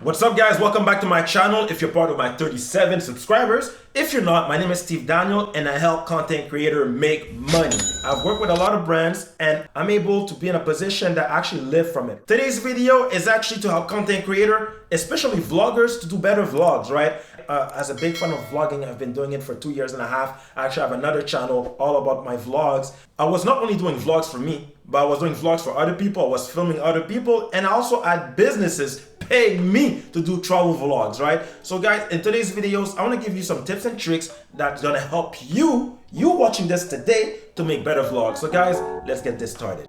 What's up guys, welcome back to my channel. If you're part of my 37 subscribers, if you're not, my name is Steve Daniel and I help content creators make money. I've worked with a lot of brands and I'm able to be in a position that actually live from it. Today's video is actually to help content creators, especially vloggers, to do better vlogs, right? As a big fan of vlogging, I've been doing it for 2.5 years. I actually have another channel all about my vlogs. I was not only doing vlogs for me, but I was doing vlogs for other people. I was filming other people, and I also had businesses paying me to do travel vlogs, right? So guys, in today's videos, I want to give you some tips and tricks that's gonna help you watching this today to make better vlogs. So guys, let's get this started.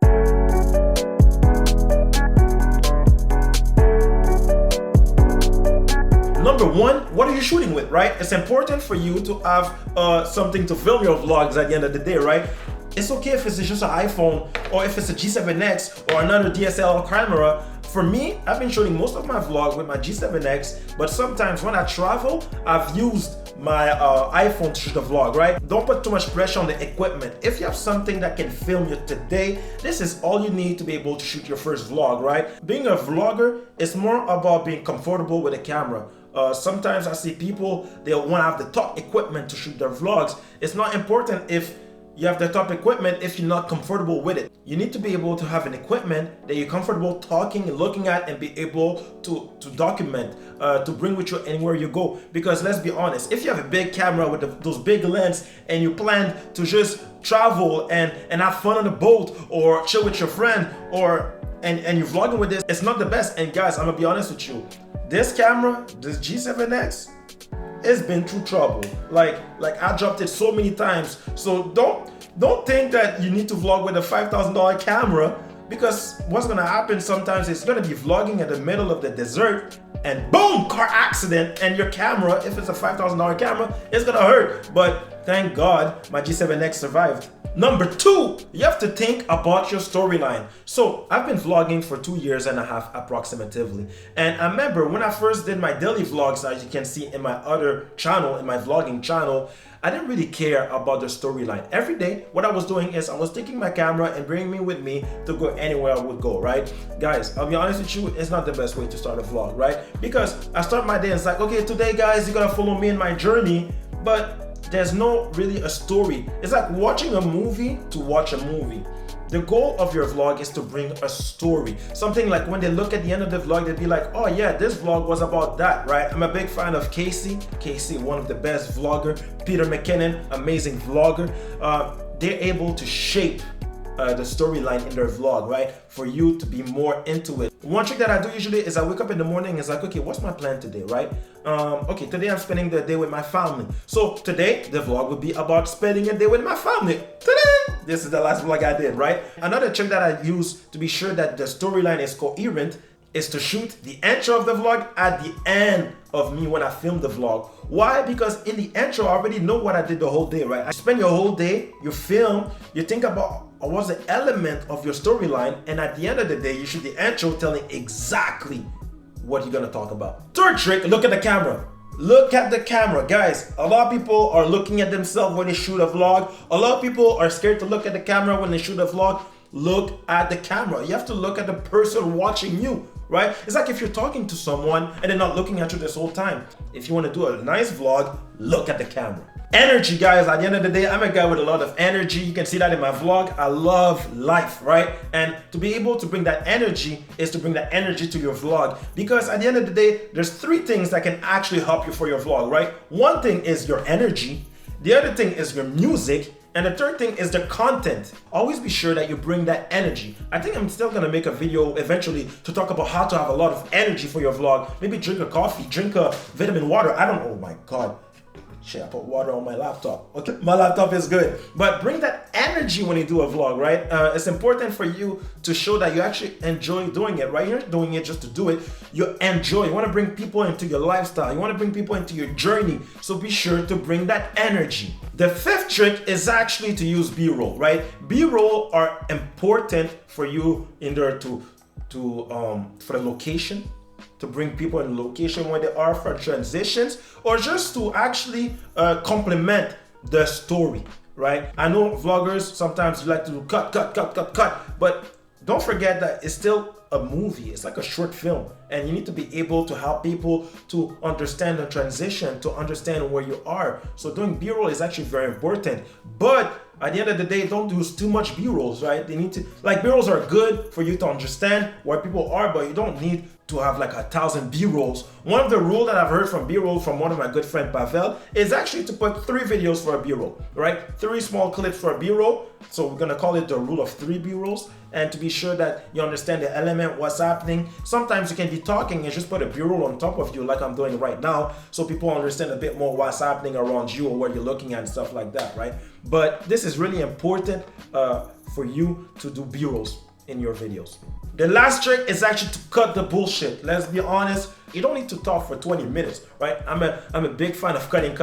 Number one, what are you shooting with, right? It's important for you to have something to film your vlogs at the end of the day, right? It's okay if it's just an iPhone or if it's a G7X or another DSLR camera. For me, I've been shooting most of my vlogs with my G7X, but sometimes when I travel, I've used my iPhone to shoot a vlog, right? Don't put too much pressure on the equipment. If you have something that can film you today, this is all you need to be able to shoot your first vlog, right? Being a vlogger is more about being comfortable with a camera. Sometimes I see people, they want to have the top equipment to shoot their vlogs. It's not important if you have the top equipment if you're not comfortable with it. You need to be able to have an equipment that you're comfortable talking and looking at and be able to document, to bring with you anywhere you go. Because let's be honest, if you have a big camera with those big lens and you plan to just travel and have fun on the boat or chill with your friend and you're vlogging with this, it's not the best. And guys, I'm gonna be honest with you, this camera, this G7X, it's been through trouble. Like I dropped it so many times. So don't think that you need to vlog with a $5,000 camera, because what's gonna happen sometimes is you're gonna be vlogging in the middle of the desert and boom, car accident, and your camera, if it's a $5,000 camera, it's gonna hurt. But thank God my G7X survived. Number two, you have to think about your storyline. So I've been vlogging for 2.5 years approximately. And I remember when I first did my daily vlogs, as you can see in my other channel, in my vlogging channel, I didn't really care about the storyline. Every day, what I was doing is I was taking my camera and bringing me with me to go anywhere I would go, right? Guys, I'll be honest with you, it's not the best way to start a vlog, right? Because I start my day and it's like, okay, today guys, you're gonna follow me in my journey, but there's no really a story. It's like watching a movie to watch a movie. The goal of your vlog is to bring a story. Something like when they look at the end of the vlog, they'd be like, oh yeah, this vlog was about that, right? I'm a big fan of Casey, one of the best vlogger. Peter McKinnon, amazing vlogger. They're able to shape the storyline in their vlog, right? For you to be more into it. One trick that I do usually is I wake up in the morning and it's like, okay, what's my plan today, right? Okay, today I'm spending the day with my family. So today, the vlog will be about spending a day with my family. Ta-da! This is the last vlog I did, right? Another trick that I use to be sure that the storyline is coherent is to shoot the intro of the vlog at the end of me when I film the vlog. Why? Because in the intro, I already know what I did the whole day, right? I spend your whole day, you film, you think about what's the element of your storyline, and at the end of the day, you shoot the intro telling exactly what you're gonna talk about. Third trick, look at the camera. Look at the camera, guys. A lot of people are looking at themselves when they shoot a vlog. A lot of people are scared to look at the camera when they shoot a vlog. Look at the camera. You have to look at the person watching you, right? It's like if you're talking to someone and they're not looking at you this whole time. If you want to do a nice vlog, look at the camera. Energy, guys. At the end of the day, I'm a guy with a lot of energy. You can see that in my vlog. I love life, right? And to be able to bring that energy is to bring that energy to your vlog, because at the end of the day, there's 3 things that can actually help you for your vlog, right? One thing is your energy. The other thing is your music. And the third thing is the content. Always be sure that you bring that energy. I think I'm still gonna make a video eventually to talk about how to have a lot of energy for your vlog. Maybe drink a coffee, drink a vitamin water. I don't know, oh my God. Shit, I put water on my laptop. Okay, my laptop is good. But bring that energy when you do a vlog, right? It's important for you to show that you actually enjoy doing it, right? You're not doing it just to do it. You enjoy. You want to bring people into your lifestyle. You want to bring people into your journey. So be sure to bring that energy. The 5th trick is actually to use B-roll, right? B-roll are important for you in there for the location, to bring people in the location where they are for transitions, or just to actually complement the story, right? I know vloggers sometimes you like to cut, but don't forget that it's still a movie. It's like a short film, and you need to be able to help people to understand the transition, to understand where you are. So doing B-roll is actually very important. But at the end of the day, don't do too much B-rolls, right? They need to, like, B-rolls are good for you to understand where people are, but you don't need to have like 1,000 B-rolls. One of the rules that I've heard from B-roll from one of my good friend Pavel is actually to put 3 videos for a B-roll, right? 3 small clips for a B-roll. So we're gonna call it the rule of 3 B-rolls, and to be sure that you understand the element, what's happening. Sometimes you can be talking and just put a B-roll on top of you like I'm doing right now, so people understand a bit more what's happening around you or what you're looking at and stuff like that, right? But this is really important for you to do B-rolls in your videos. The last trick is actually to cut the bullshit. Let's be honest, you don't need to talk for 20 minutes, right? I'm a big fan of cutting.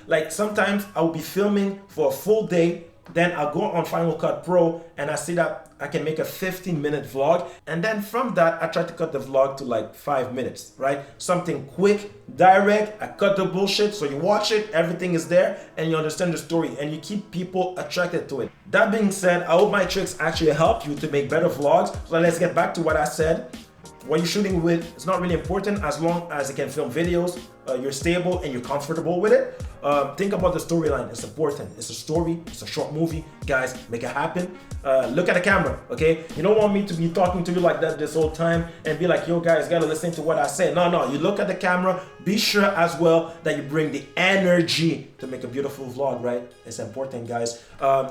Like sometimes I will be filming for a full day, then I'll go on Final Cut Pro and I see that I can make a 15-minute vlog, and then from that I try to cut the vlog to like 5 minutes, right? Something quick, direct. I cut the bullshit, so you watch it, everything is there, and you understand the story, and you keep people attracted to it. That being said, I hope my tricks actually help you to make better vlogs. So let's get back to what I said. What you're shooting with is not really important as long as it can film videos, you're stable and you're comfortable with it. Think about the storyline. It's important. It's a story. It's a short movie. Guys, make it happen. Look at the camera, okay? You don't want me to be talking to you like that this whole time and be like, yo guys, gotta listen to what I say. No, you look at the camera. Be sure as well that you bring the energy to make a beautiful vlog, right? It's important, guys.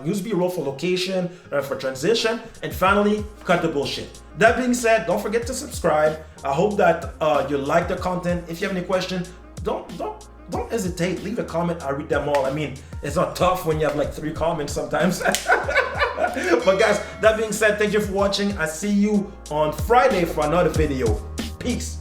Use B-roll for location, for transition, and finally, cut the bullshit. That being said, don't forget to subscribe. I hope that you like the content. If you have any questions, don't hesitate. Leave a comment. I read them all. I mean, it's not tough when you have like 3 comments sometimes. But guys, that being said, thank you for watching. I see you on Friday for another video. Peace.